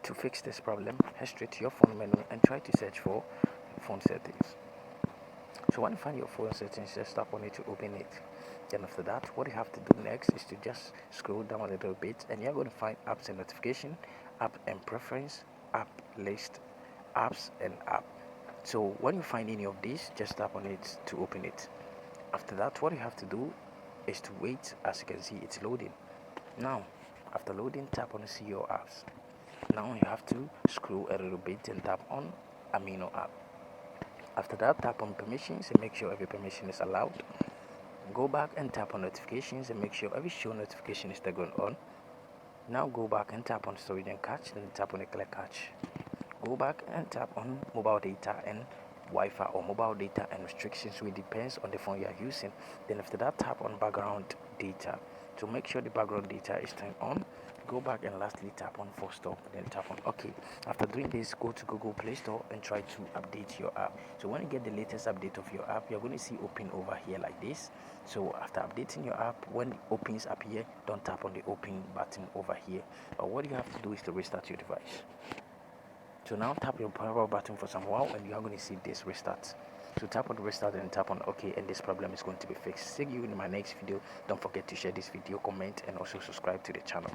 To fix this problem, head straight to your phone menu and try to search for phone settings. So when you find your phone settings, just tap on it to open it. Then after that, what you have to do next is to just scroll down a little bit, and you're going to find apps and notification, app and preference, app list, apps and app. So when you find any of these, just tap on it to open it. After that, what you have to do is to wait. As you can see, it's loading. Now, after loading, tap on see your apps. Now you have to scroll a little bit and tap on Amino app. After that, tap on permissions and make sure every permission is allowed. Go back and tap on notifications and make sure every show notification is turned on. Now go back and tap on storage and cache, then tap on the clear cache. Go back and tap on mobile data and Wi-Fi or mobile data and restrictions, which depends on the phone you are using. Then after that, tap on background data to make sure the background data is turned on. Go back and lastly tap on force stop, then tap on OK. After doing this, go to Google Play Store and try to update your app. So when you get the latest update of your app, you're going to see open over here like this. So after updating your app, when it opens up here, don't tap on the open button over here. But what you have to do is to restart your device. So now tap your power button for some while and you are going to see this restart. So tap on the restart and tap on OK, and this problem is going to be fixed. See you in my next video. Don't forget to share this video, comment, and also subscribe to the channel.